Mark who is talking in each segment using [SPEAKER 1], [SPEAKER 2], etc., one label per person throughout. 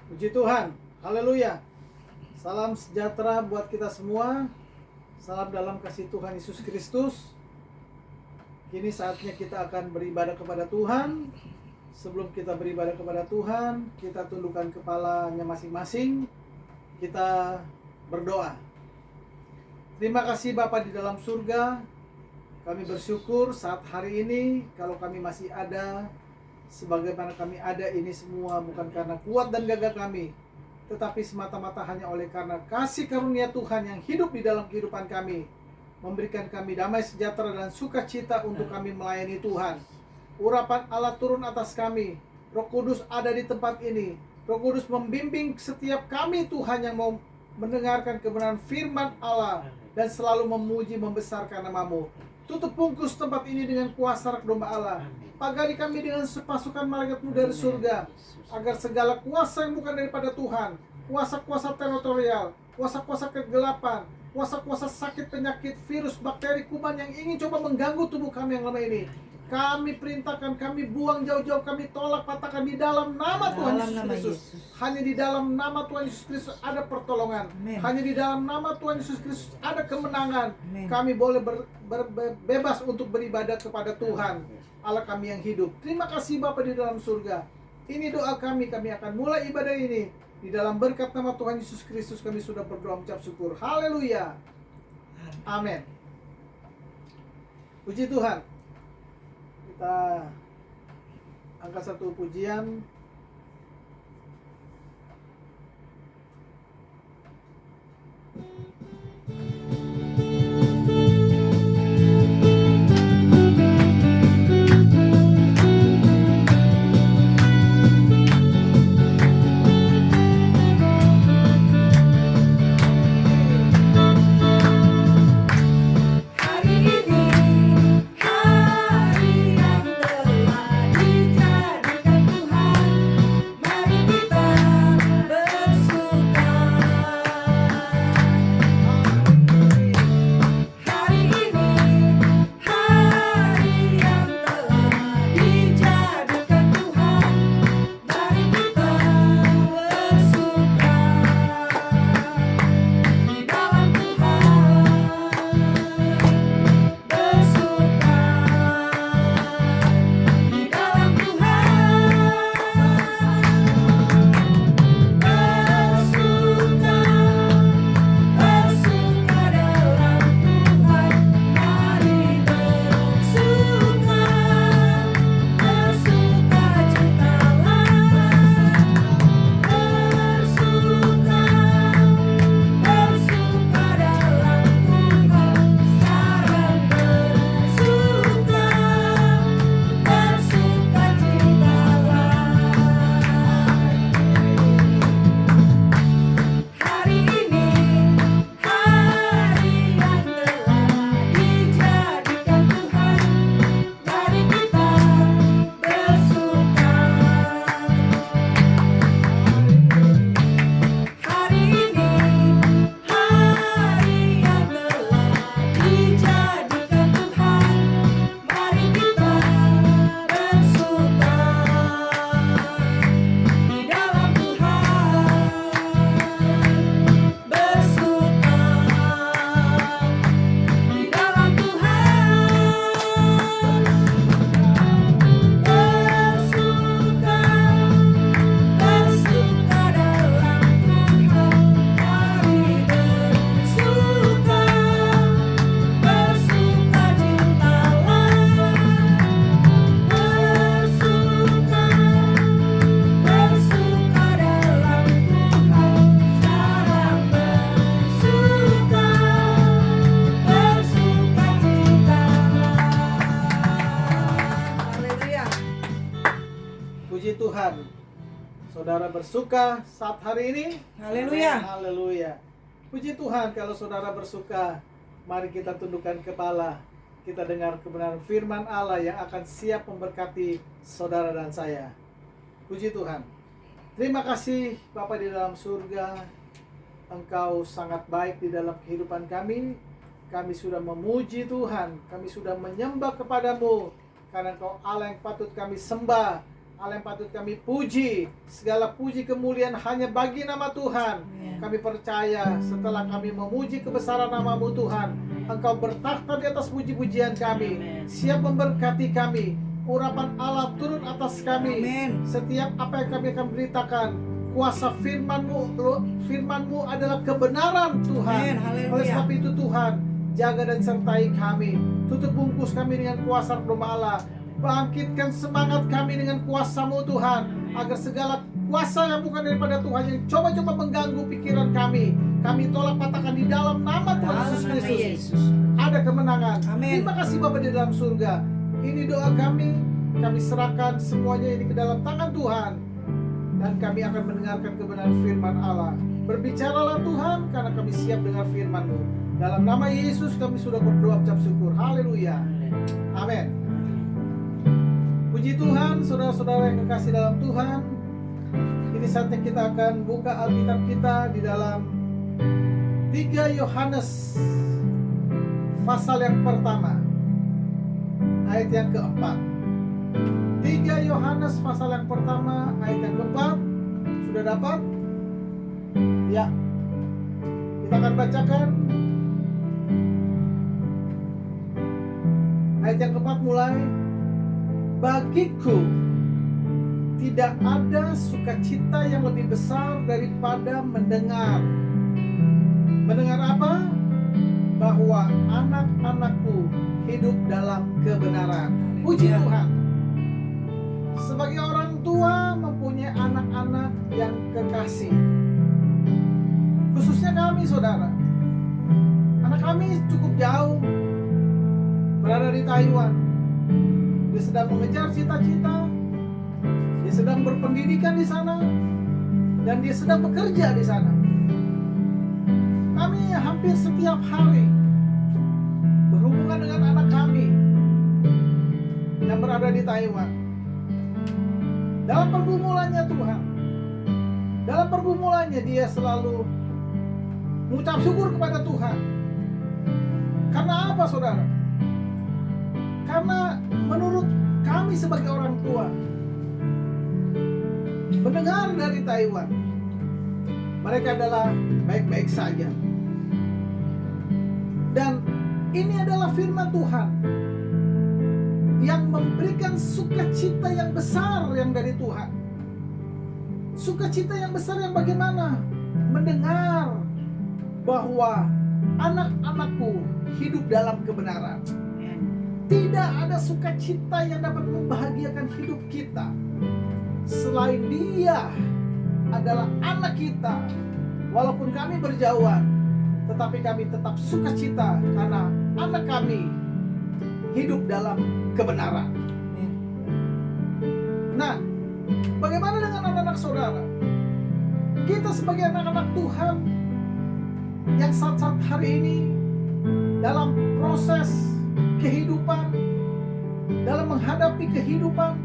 [SPEAKER 1] Puji Tuhan, haleluya. Salam sejahtera buat kita semua. Salam dalam kasih Tuhan Yesus Kristus. Kini saatnya kita akan beribadah kepada Tuhan. Sebelum kita beribadah kepada Tuhan, kita tundukkan kepalanya masing-masing. Kita berdoa. Terima kasih Bapa di dalam surga. Kami bersyukur saat hari ini kalau kami masih ada. Sebagaimana kami ada ini semua bukan karena kuat dan gagah kami, tetapi semata-mata hanya oleh karena kasih karunia Tuhan yang hidup di dalam kehidupan kami, memberikan kami damai sejahtera dan sukacita untuk kami melayani Tuhan. Urapan Allah turun atas kami, Roh Kudus ada di tempat ini. Roh Kudus membimbing setiap kami Tuhan yang mau mendengarkan kebenaran firman Allah dan selalu memuji membesarkan nama-Mu. Tutup bungkus tempat ini dengan kuasa Roh Domba Allah. Pagari kami dengan pasukan malaikat-Mu dari surga, agar segala kuasa yang bukan daripada Tuhan, kuasa-kuasa teritorial, kuasa-kuasa kegelapan, kuasa-kuasa sakit, penyakit, virus, bakteri, kuman yang ingin coba mengganggu tubuh kami yang lemah ini, kami perintahkan, kami buang jauh-jauh, kami tolak, patahkan di dalam nama Tuhan Yesus Kristus. Hanya di dalam nama Tuhan Yesus Kristus ada pertolongan. Hanya di dalam nama Tuhan Yesus Kristus ada kemenangan. Kami boleh bebas untuk beribadat kepada Tuhan Allah kami yang hidup. Terima kasih Bapa di dalam surga. Ini doa kami akan mulai ibadah ini. Di dalam berkat nama Tuhan Yesus Kristus kami sudah berdoa mengucap syukur. Haleluya. Amin. Puji Tuhan. Kita angkat satu pujian. Puji Tuhan. Saudara bersuka saat hari ini?
[SPEAKER 2] Haleluya.
[SPEAKER 1] Haleluya. Puji Tuhan kalau saudara bersuka. Mari kita tundukkan kepala. Kita dengar kebenaran firman Allah yang akan siap memberkati saudara dan saya. Puji Tuhan. Terima kasih Bapa di dalam surga. Engkau sangat baik di dalam kehidupan kami. Kami sudah memuji Tuhan. Kami sudah menyembah kepadamu. Karena Engkau Allah yang patut kami sembah. Allah yang patut kami puji. Segala puji kemuliaan hanya bagi nama Tuhan. Kami percaya setelah kami memuji kebesaran nama-Mu Tuhan, Engkau bertakhta di atas puji-pujian kami, siap memberkati kami. Urapan Allah turun atas kami. Setiap apa yang kami akan beritakan, kuasa firman-Mu adalah kebenaran Tuhan. Oleh sebab itu Tuhan, jaga dan sertai kami. Tutup bungkus kami dengan kuasa Roh Allah. Bangkitkan semangat kami dengan kuasa-Mu Tuhan, agar segala kuasa yang bukan daripada Tuhan yang coba-coba mengganggu pikiran kami tolak patahkan di dalam nama Tuhan Yesus Kristus. Ada kemenangan. Terima kasih Bapa di dalam surga. Ini doa kami serahkan semuanya ini ke dalam tangan Tuhan, dan kami akan mendengarkan kebenaran firman Allah. Berbicaralah Tuhan, karena kami siap dengar firman-Mu. Dalam nama Yesus kami sudah berdoa ucap syukur. Haleluya. Amin. Puji Tuhan, saudara-saudara yang kekasih dalam Tuhan. Ini saatnya kita akan buka Alkitab kita di dalam 3 Yohanes pasal yang pertama, ayat yang keempat. 3 Yohanes pasal yang pertama, ayat yang keempat. Sudah dapat? Ya. Kita akan bacakan ayat yang keempat mulai. Bagiku tidak ada sukacita yang lebih besar daripada mendengar. Mendengar apa? Bahwa anak-anakku hidup dalam kebenaran. Puji Tuhan. Sebagai orang tua mempunyai anak-anak yang kekasih, khususnya kami saudara. Anak kami cukup jauh, berada di Taiwan. Dia sedang mengejar cita-cita, dia sedang berpendidikan di sana, dan dia sedang bekerja di sana. Kami hampir setiap hari berhubungan dengan anak kami yang berada di Taiwan. Dalam pergumulannya Tuhan, dalam pergumulannya dia selalu mengucap syukur kepada Tuhan. Karena apa saudara? Karena menurut kami sebagai orang tua, mendengar dari Taiwan, mereka adalah baik-baik saja. Dan ini adalah firman Tuhan yang memberikan sukacita yang besar yang dari Tuhan. Sukacita yang besar yang bagaimana? Mendengar bahwa anak-anakku hidup dalam kebenaran. Tidak ada sukacita yang dapat membahagiakan hidup kita selain Dia adalah anak kita. Walaupun kami berjauhan, tetapi kami tetap sukacita karena anak kami hidup dalam kebenaran. Nah, bagaimana dengan anak-anak saudara? Kita sebagai anak-anak Tuhan yang saat-saat hari ini dalam proses kehidupan, dalam menghadapi kehidupan,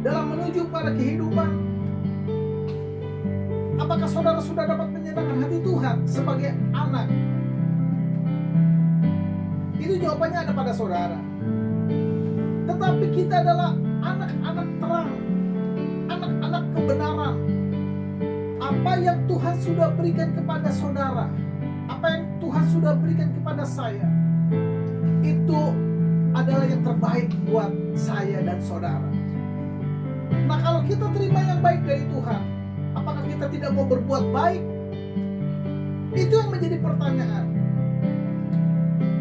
[SPEAKER 1] dalam menuju pada kehidupan, apakah saudara sudah dapat menyenangkan hati Tuhan sebagai anak? Itu jawabannya ada pada saudara. Tetapi kita adalah anak-anak terang, anak-anak kebenaran. Apa yang Tuhan sudah berikan kepada saudara, apa yang Tuhan sudah berikan kepada saya, itu adalah yang terbaik buat saya dan saudara. Nah, kalau kita terima yang baik dari Tuhan, apakah kita tidak mau berbuat baik? Itu yang menjadi pertanyaan.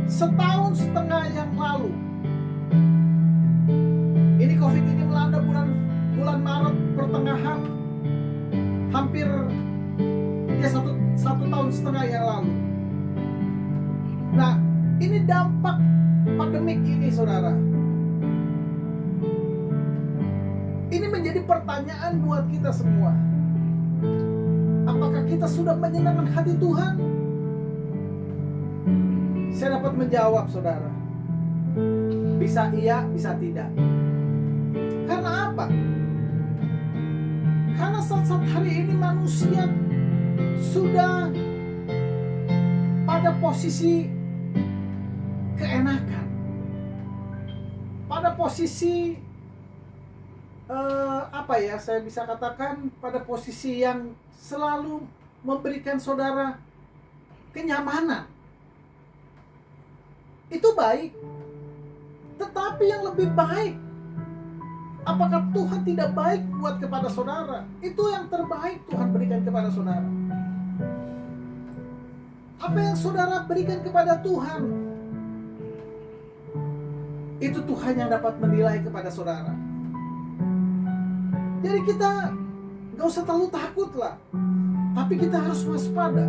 [SPEAKER 1] Setahun setengah yang lalu, ini COVID ini melanda bulan Maret pertengahan, hampir ya satu tahun setengah yang lalu. Nah, ini dampak pandemik ini saudara. Ini menjadi pertanyaan buat kita semua. Apakah kita sudah menyenangkan hati Tuhan? Saya dapat menjawab saudara, bisa iya, bisa tidak. Karena apa? Karena saat-saat hari ini manusia sudah pada posisi keenakan, pada posisi saya bisa katakan pada posisi yang selalu memberikan saudara kenyamanan. Itu baik. Tetapi yang lebih baik, apakah Tuhan tidak baik buat kepada saudara? Itu yang terbaik Tuhan berikan kepada saudara. Apa yang saudara berikan kepada Tuhan, itu Tuhan yang dapat menilai kepada saudara. Jadi kita gak usah terlalu takut lah, tapi kita harus waspada.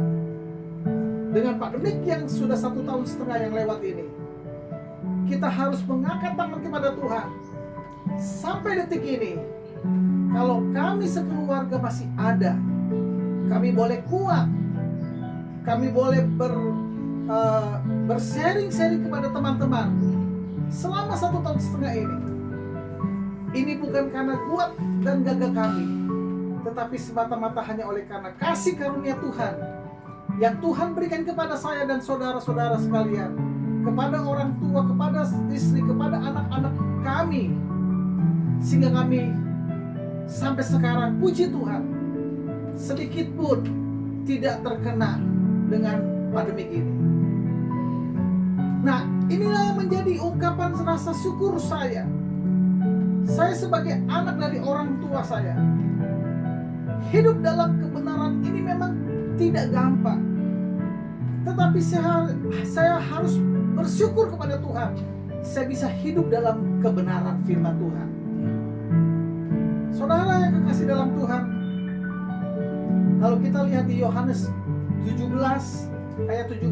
[SPEAKER 1] Dengan pandemik yang sudah 1,5 tahun yang lewat ini, kita harus mengangkat tangan kepada Tuhan. Sampai detik ini, kalau kami sekeluarga masih ada, kami boleh kuat, kami boleh bersharing-sharing kepada teman-teman selama 1,5 tahun ini. Ini bukan karena kuat dan gagah kami, tetapi semata-mata hanya oleh karena kasih karunia Tuhan yang Tuhan berikan kepada saya dan saudara-saudara sekalian, kepada orang tua, kepada istri, kepada anak-anak kami, sehingga kami sampai sekarang, puji Tuhan, sedikit pun tidak terkena dengan pandemi ini. Nah, inilah yang menjadi ungkapan rasa syukur saya. Saya sebagai anak dari orang tua saya, hidup dalam kebenaran ini memang tidak gampang. Tetapi saya harus bersyukur kepada Tuhan. Saya bisa hidup dalam kebenaran firman Tuhan. Saudara yang kekasih dalam Tuhan, kalau kita lihat di Yohanes 17 ayat 17,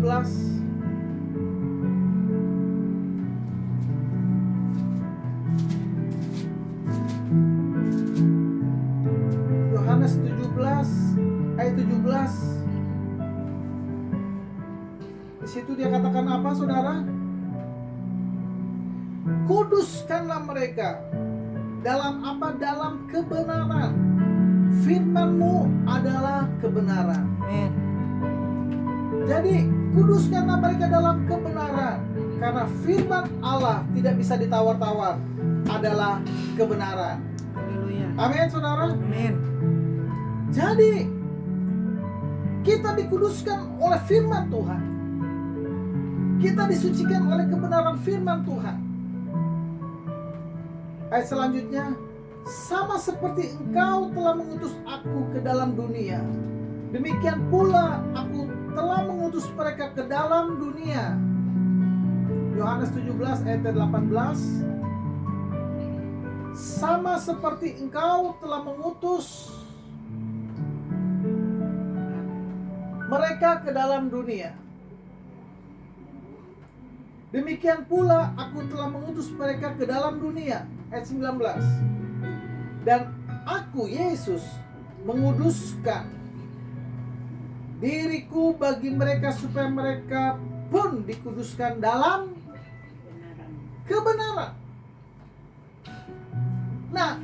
[SPEAKER 1] Yohanes 17 ayat 17, di situ dia katakan apa, saudara? Kuduskanlah mereka dalam apa? Dalam kebenaran. Firman-Mu adalah kebenaran.
[SPEAKER 2] Amin.
[SPEAKER 1] Jadi kuduskanlah mereka dalam kebenaran, karena firman Allah tidak bisa ditawar-tawar, adalah kebenaran.
[SPEAKER 2] Haleluya.
[SPEAKER 1] Amin, saudara.
[SPEAKER 2] Amin.
[SPEAKER 1] Jadi kita dikuduskan oleh firman Tuhan. Kita disucikan oleh kebenaran firman Tuhan. Ayat selanjutnya, sama seperti Engkau telah mengutus aku ke dalam dunia, demikian pula aku telah mengutus mereka ke dalam dunia. Yohanes 17 ayat 18, sama seperti Engkau telah mengutus mereka ke dalam dunia, demikian pula aku telah mengutus mereka ke dalam dunia. Ayat 19, dan aku Yesus menguduskan diriku bagi mereka supaya mereka pun dikuduskan dalam kebenaran. Nah,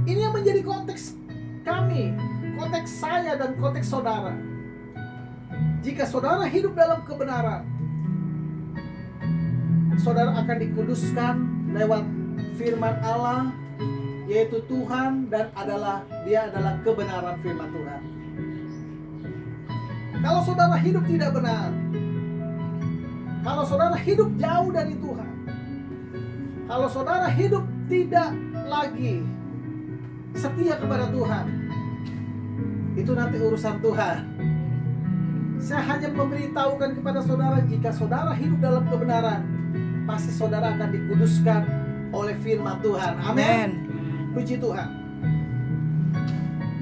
[SPEAKER 1] ini yang menjadi konteks kami, konteks saya dan konteks saudara. Jika saudara hidup dalam kebenaran, saudara akan dikuduskan lewat firman Allah, yaitu Tuhan, dan dia adalah kebenaran firman Tuhan. Kalau saudara hidup tidak benar, kalau saudara hidup jauh dari Tuhan, kalau saudara hidup tidak lagi setia kepada Tuhan, itu nanti urusan Tuhan. Saya hanya memberitahukan kepada saudara, jika saudara hidup dalam kebenaran, pasti saudara akan dikuduskan oleh firman Tuhan. Amin. Puji Tuhan.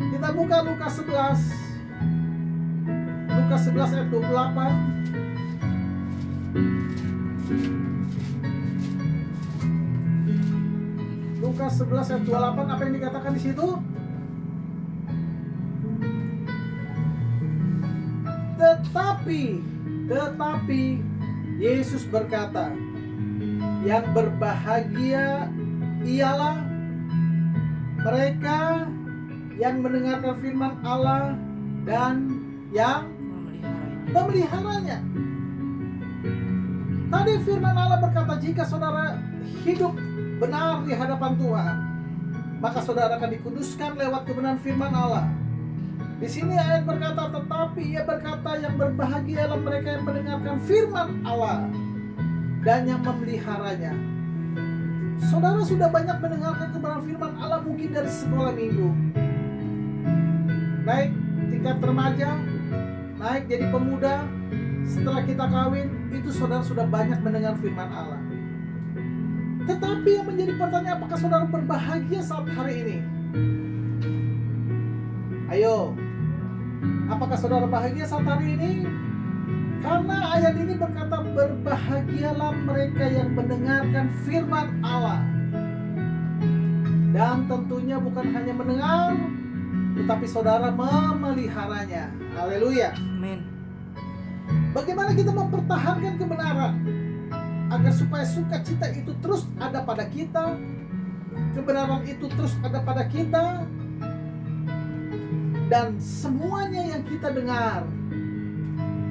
[SPEAKER 1] Kita buka Lukas 11. Lukas 11 ayat 28. Lukas 11 ayat 28, apa yang dikatakan di situ? Tetapi Yesus berkata, yang berbahagia ialah mereka yang mendengarkan firman Allah dan yang memeliharanya. Tadi firman Allah berkata, jika saudara hidup benar di hadapan Tuhan, maka saudara akan dikuduskan lewat kebenaran firman Allah. Di sini ayat berkata, tetapi ia berkata, yang berbahagialah mereka yang mendengarkan firman Allah dan yang memeliharanya. Saudara sudah banyak mendengarkan kebenaran firman Allah mungkin dari sekolah minggu, naik tingkat remaja, naik jadi pemuda, setelah kita kawin, itu saudara sudah banyak mendengar firman Allah. Tetapi yang menjadi pertanyaan, apakah saudara berbahagia saat hari ini? Ayo, apakah saudara bahagia saat hari ini? Karena ayat ini berkata, berbahagialah mereka yang mendengarkan firman Allah. Dan tentunya bukan hanya mendengar, tetapi saudara memeliharanya. Haleluya.
[SPEAKER 2] Amin.
[SPEAKER 1] Bagaimana kita mempertahankan kebenaran agar supaya sukacita itu terus ada pada kita, kebenaran itu terus ada pada kita, dan semuanya yang kita dengar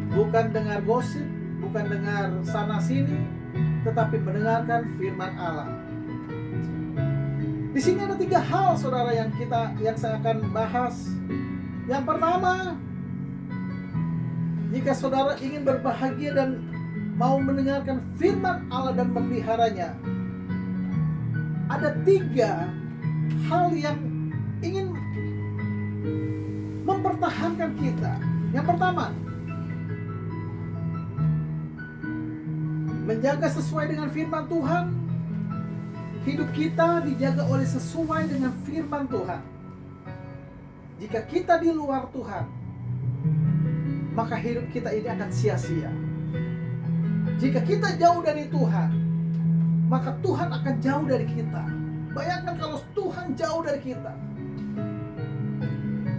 [SPEAKER 1] bukan dengar gosip, bukan dengar sana sini, tetapi mendengarkan firman Allah. Di sini ada 3 hal saudara yang saya akan bahas. Yang pertama, jika saudara ingin berbahagia dan mau mendengarkan firman Allah dan memeliharanya, ada 3 hal yang ingin mempertahankan kita. Yang pertama, menjaga sesuai dengan firman Tuhan. Hidup kita dijaga oleh sesuai dengan firman Tuhan. Jika kita di luar Tuhan, maka hidup kita ini akan sia-sia. Jika kita jauh dari Tuhan, maka Tuhan akan jauh dari kita. Bayangkan kalau Tuhan jauh dari kita,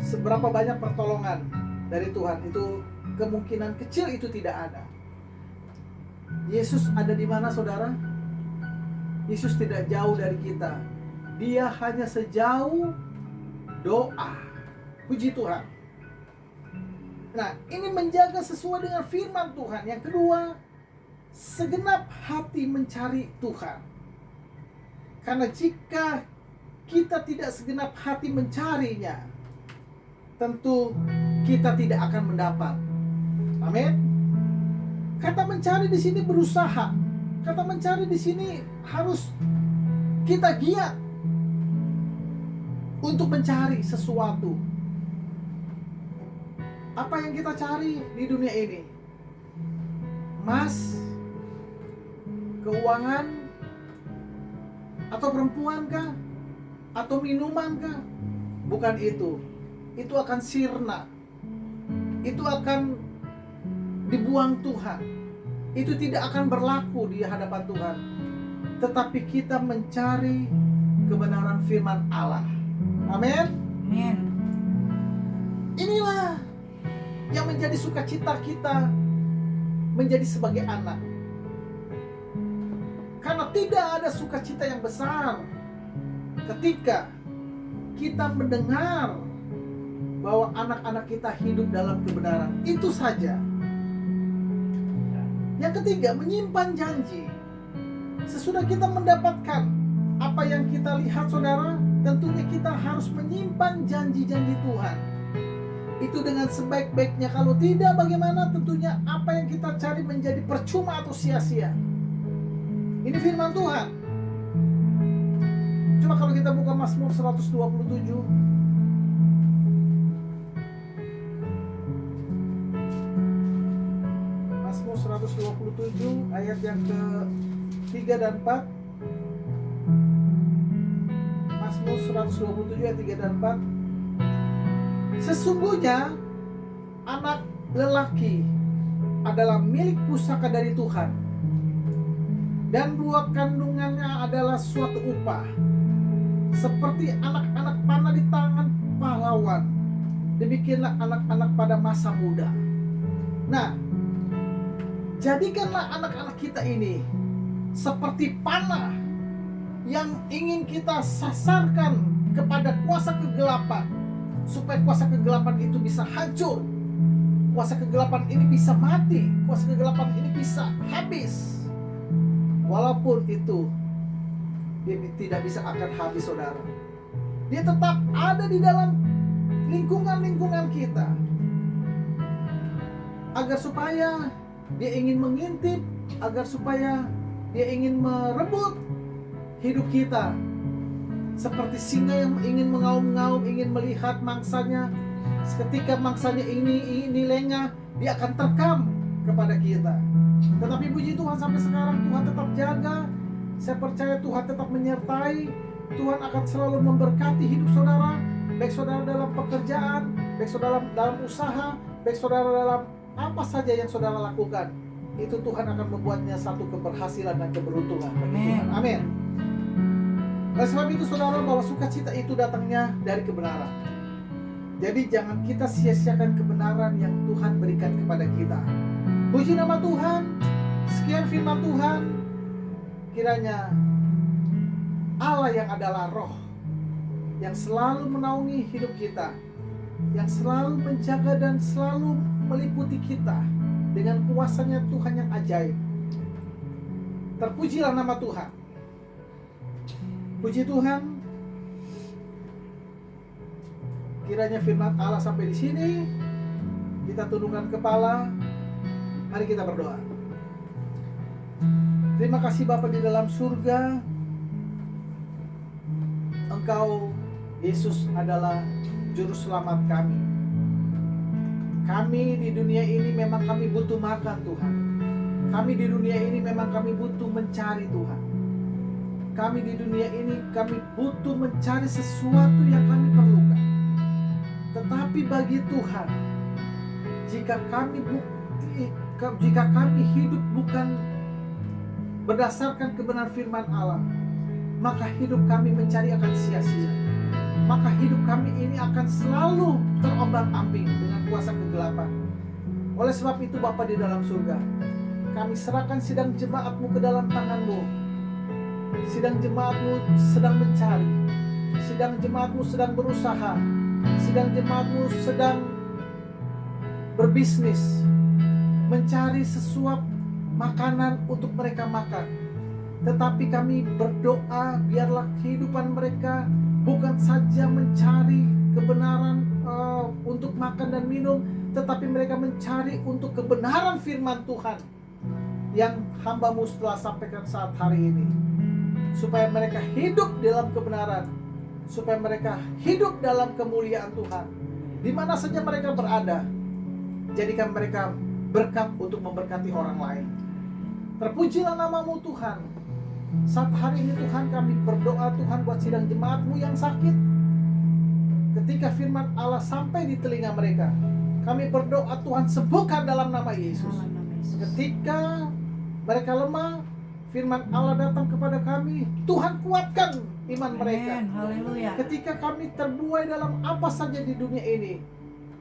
[SPEAKER 1] seberapa banyak pertolongan dari Tuhan, itu kemungkinan kecil itu tidak ada. Yesus ada di mana saudara? Yesus tidak jauh dari kita. Dia hanya sejauh doa. Puji Tuhan. Nah, ini menjaga sesuai dengan firman Tuhan. Yang kedua, segenap hati mencari Tuhan. Karena jika kita tidak segenap hati mencarinya, tentu kita tidak akan mendapat. Amin. Kata mencari di sini berusaha. Kata mencari di sini harus kita giat untuk mencari sesuatu. Apa yang kita cari di dunia ini? Emas, keuangan, atau perempuan kah? Atau minuman kah? Bukan itu. Itu akan sirna. Itu akan dibuang Tuhan. Itu tidak akan berlaku di hadapan Tuhan. Tetapi kita mencari kebenaran firman Allah. Amin.
[SPEAKER 2] Amin.
[SPEAKER 1] Inilah yang menjadi sukacita kita menjadi sebagai anak. Karena tidak ada sukacita yang besar ketika kita mendengar bahwa anak-anak kita hidup dalam kebenaran. Itu saja. Yang ketiga, menyimpan janji. Sesudah kita mendapatkan apa yang kita lihat saudara, tentunya kita harus menyimpan janji-janji Tuhan. Itu dengan sebaik-baiknya. Kalau tidak, bagaimana? Tentunya apa yang kita cari menjadi percuma atau sia-sia. Ini firman Tuhan. Coba kalau kita buka Mazmur 127. Mazmur 127 ayat yang ke-3 dan 4. Mazmur 127 ayat 3 dan 4. Sesungguhnya anak lelaki adalah milik pusaka dari Tuhan, dan buah kandungannya adalah suatu upah, seperti anak-anak panah di tangan pahlawan, demikianlah anak-anak pada masa muda. Nah, jadikanlah anak-anak kita ini seperti panah yang ingin kita sasarkan kepada kuasa kegelapan, supaya kuasa kegelapan itu bisa hancur, kuasa kegelapan ini bisa mati, kuasa kegelapan ini bisa habis. Walaupun itu dia tidak bisa akan habis saudara. Dia tetap ada di dalam lingkungan kita, agar supaya dia ingin mengintip, agar supaya dia ingin merebut hidup kita. Seperti singa yang ingin mengaum-ngaum, ingin melihat mangsanya. Ketika mangsanya ini lengah, dia akan terkam kepada kita. Tetapi puji Tuhan, sampai sekarang Tuhan tetap jaga. Saya percaya Tuhan tetap menyertai. Tuhan akan selalu memberkati hidup saudara, baik saudara dalam pekerjaan, baik saudara dalam usaha, baik saudara dalam apa saja yang saudara lakukan. Itu Tuhan akan membuatnya satu keberhasilan dan keberuntungan bagi Tuhan. Amin. Oleh sebab itu saudara, bahwa sukacita itu datangnya dari kebenaran. Jadi jangan kita sia-siakan kebenaran yang Tuhan berikan kepada kita. Puji nama Tuhan. Sekian firman Tuhan. Kiranya Allah yang adalah roh, yang selalu menaungi hidup kita, yang selalu menjaga dan selalu meliputi kita dengan kuasanya Tuhan yang ajaib. Terpujilah nama Tuhan. Puji Tuhan. Kiranya firman Allah sampai di sini. Kita tundukkan kepala. Mari kita berdoa. Terima kasih Bapa di dalam surga. Engkau, Yesus, adalah juru selamat kami. Kami di dunia ini memang kami butuh makan Tuhan. Kami di dunia ini memang kami butuh mencari Tuhan. Kami di dunia ini kami butuh mencari sesuatu yang kami perlukan. Tetapi bagi Tuhan, jika kami hidup bukan berdasarkan kebenaran firman Allah, maka hidup kami mencari akan sia-sia. Maka hidup kami ini akan selalu terombang-ambing dengan kuasa kegelapan. Oleh sebab itu Bapa di dalam surga, kami serahkan sidang jemaat-Mu ke dalam tangan-Mu. Sidang jemaat-Mu sedang mencari, sidang jemaat-Mu sedang berusaha, sidang jemaat-Mu sedang berbisnis, mencari sesuap makanan untuk mereka makan. Tetapi kami berdoa, biarlah kehidupan mereka bukan saja mencari kebenaran untuk makan dan minum, tetapi mereka mencari untuk kebenaran firman Tuhan yang hamba-Mu telah sampaikan saat hari ini. Supaya mereka hidup dalam kebenaran, supaya mereka hidup dalam kemuliaan Tuhan. Di mana saja mereka berada, jadikan mereka berkat untuk memberkati orang lain. Terpujilah nama-Mu Tuhan. Saat hari ini Tuhan, kami berdoa Tuhan buat sidang jemaat-Mu yang sakit. Ketika firman Allah sampai di telinga mereka, kami berdoa Tuhan, sembuhkan dalam nama Yesus. Ketika mereka lemah, firman Allah datang kepada kami, Tuhan kuatkan iman mereka.
[SPEAKER 2] Haleluya.
[SPEAKER 1] Ketika kami terbuai dalam apa saja di dunia ini,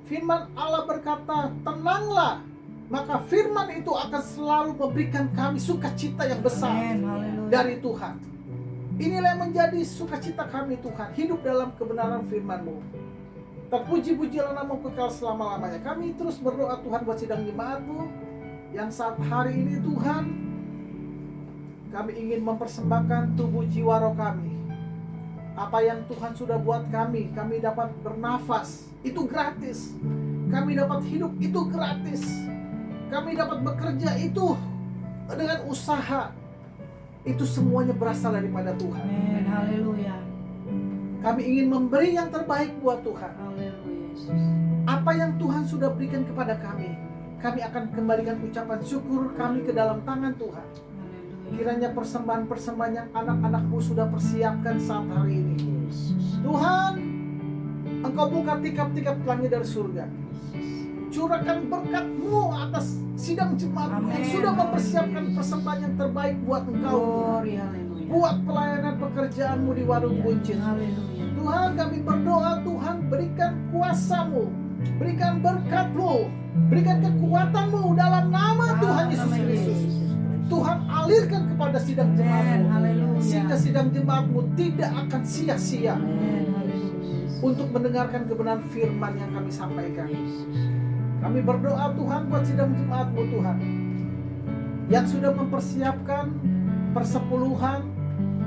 [SPEAKER 1] firman Allah berkata, tenanglah, maka firman itu akan selalu memberikan kami sukacita yang besar dari Tuhan. Inilah yang menjadi sukacita kami Tuhan, hidup dalam kebenaran firman-Mu. Terpuji-pujilah nama-Mu kekal selama-lamanya. Kami terus berdoa Tuhan buat sidang jemaat-Mu yang saat hari ini Tuhan, kami ingin mempersembahkan tubuh jiwa roh kami. Apa yang Tuhan sudah buat kami dapat bernafas, itu gratis. Kami dapat hidup, itu gratis. Kami dapat bekerja, itu dengan usaha. Itu semuanya berasal daripada Tuhan.
[SPEAKER 2] Amin. Haleluya.
[SPEAKER 1] Kami ingin memberi yang terbaik buat Tuhan.
[SPEAKER 2] Haleluya Yesus.
[SPEAKER 1] Apa yang Tuhan sudah berikan kepada kami akan kembalikan ucapan syukur kami ke dalam tangan Tuhan. Kiranya persembahan-persembahan yang anak-anak-Mu sudah persiapkan saat hari ini, Tuhan, Engkau buka tikap-tikap langit dari surga. Curahkan berkat-Mu atas sidang jemaat yang sudah mempersiapkan persembahan yang terbaik buat Engkau, buat pelayanan pekerjaan-Mu di warung buncit. Tuhan, kami berdoa, Tuhan, berikan kuasa-Mu, berikan berkat-Mu, berikan kekuatan-Mu dalam nama Tuhan Yesus Kristus. Tuhan, alirkan kepada sidang jemaat-Mu, sehingga sidang jemaat-Mu tidak akan sia-sia untuk mendengarkan kebenaran firman yang kami sampaikan. Kami berdoa Tuhan buat sidang jemaat-Mu Tuhan, yang sudah mempersiapkan persepuluhan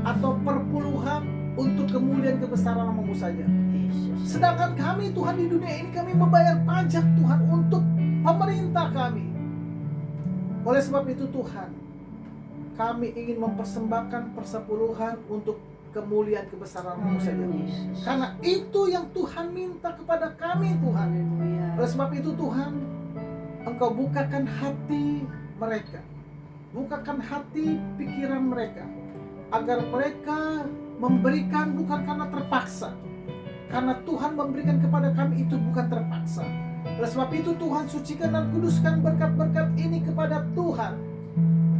[SPEAKER 1] atau perpuluhan untuk kemuliaan kebesaran nama-Mu saja.
[SPEAKER 2] Yesus.
[SPEAKER 1] Sedangkan kami Tuhan di dunia ini kami membayar pajak Tuhan untuk pemerintah kami. Oleh sebab itu Tuhan, kami ingin mempersembahkan persepuluhan untuk kemuliaan kebesaran nama-Mu saja.
[SPEAKER 2] Yesus.
[SPEAKER 1] Karena itu yang Tuhan minta kepada kami Tuhan.
[SPEAKER 2] Haleluya.
[SPEAKER 1] Oleh sebab itu Tuhan, Engkau bukakan hati mereka, bukakan hati pikiran mereka, agar mereka memberikan bukan karena terpaksa, karena Tuhan memberikan kepada kami itu bukan terpaksa. Oleh sebab itu Tuhan, sucikan dan kuduskan berkat-berkat ini kepada Tuhan.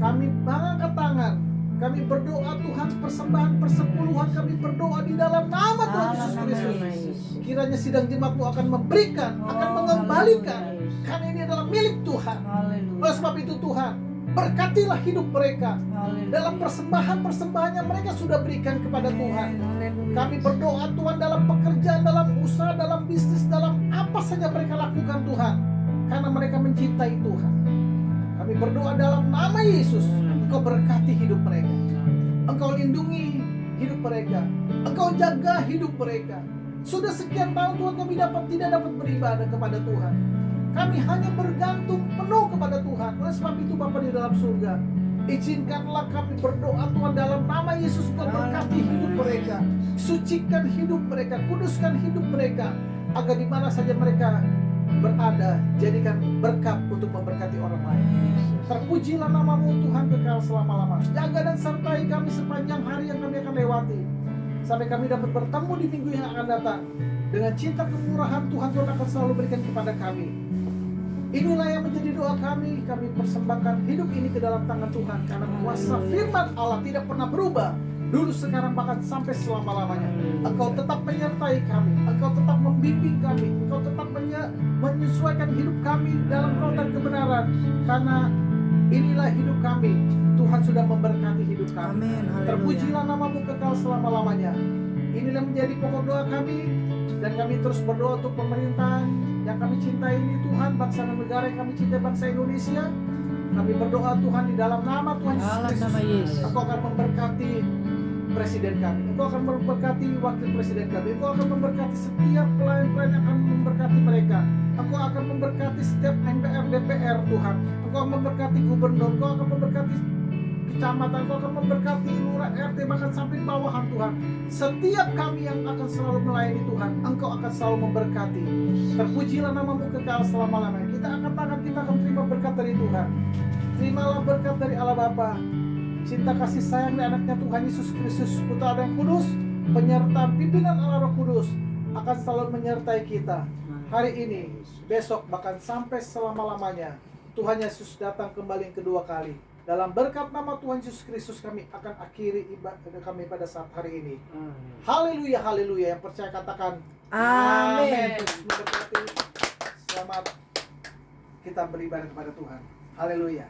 [SPEAKER 1] Kami mengangkat tangan, kami berdoa Tuhan, persembahan persepuluhan kami berdoa di dalam nama Tuhan Yesus Kristus. Kiranya sidang jemaat-Mu akan memberikan, akan mengembalikan, karena ini adalah milik Tuhan. Oleh sebab itu Tuhan, berkatilah hidup mereka dalam persembahan-persembahan yang mereka sudah berikan kepada Tuhan. Kami berdoa Tuhan, dalam pekerjaan, dalam usaha, dalam bisnis, dalam apa saja mereka lakukan Tuhan, karena mereka mencintai Tuhan. Kami berdoa dalam nama Yesus, Engkau berkati hidup mereka, Engkau lindungi hidup mereka, Engkau jaga hidup mereka. Sudah sekian tahun Tuhan kami tidak dapat beribadah kepada Tuhan. Kami hanya bergantung penuh kepada Tuhan. Oleh sebab itu Bapa di dalam surga, izinkanlah kami berdoa Tuhan, dalam nama Yesus Engkau berkati hidup mereka, sucikan hidup mereka, kuduskan hidup mereka, agar di mana saja mereka berada, jadikan berkat untuk memberkati orang lain. Terpujilah nama-Mu Tuhan kekal selama-lamanya. Jaga dan sertai kami sepanjang hari yang kami akan lewati, sampai kami dapat bertemu di minggu yang akan datang. Dengan cinta kemurahan Tuhan akan selalu berikan kepada kami. Inilah yang menjadi doa kami. Kami persembahkan hidup ini ke dalam tangan Tuhan, karena kuasa firman Allah tidak pernah berubah, dulu, sekarang, bahkan sampai selama-lamanya. Engkau tetap menyertai kami, Engkau tetap membimbing kami, Engkau tetap menyesuaikan hidup kami dalam roh dan kebenaran, karena inilah hidup kami. Tuhan sudah memberkati hidup kami.
[SPEAKER 2] Amin. Haleluya.
[SPEAKER 1] Terpujilah nama-Mu kekal selama-lamanya. Inilah menjadi pokok doa kami, dan kami terus berdoa untuk pemerintahan yang kami cintai ini Tuhan, bangsa dan negara yang kami cintai, bangsa Indonesia. Kami berdoa Tuhan, di dalam nama Tuhan
[SPEAKER 2] Dalam nama
[SPEAKER 1] Yesus,
[SPEAKER 2] Yesus.
[SPEAKER 1] Engkau akan memberkati presiden kami, Engkau akan memberkati wakil presiden kami, Engkau akan memberkati setiap pelayan-pelayan yang akan memberkati mereka, Engkau akan memberkati setiap MPR, DPR Tuhan, Engkau akan memberkati gubernur, Engkau akan memberkati kecamatan, Engkau akan memberkati lurah, RT, bahkan sampai bawahan Tuhan. Setiap kami yang akan selalu melayani Tuhan, Engkau akan selalu memberkati. Terpujilah nama-Mu kekal selama-lamanya. Kita angkat tangan, kita akan terima berkat dari Tuhan. Terimalah berkat dari Allah Bapa, cinta kasih sayang dari anaknya Tuhan Yesus Kristus, Putra yang kudus, penyertaan pimpinan Allah Roh Kudus akan selalu menyertai kita hari ini, besok, bahkan sampai selama-lamanya. Tuhan Yesus datang kembali yang kedua kali. Dalam berkat nama Tuhan Yesus Kristus kami akan akhiri ibadah kami pada saat hari ini. Haleluya, haleluya. Yang percaya katakan
[SPEAKER 2] Amin.
[SPEAKER 1] Tuhan memberkati. Selamat kita beribadah kepada Tuhan. Haleluya.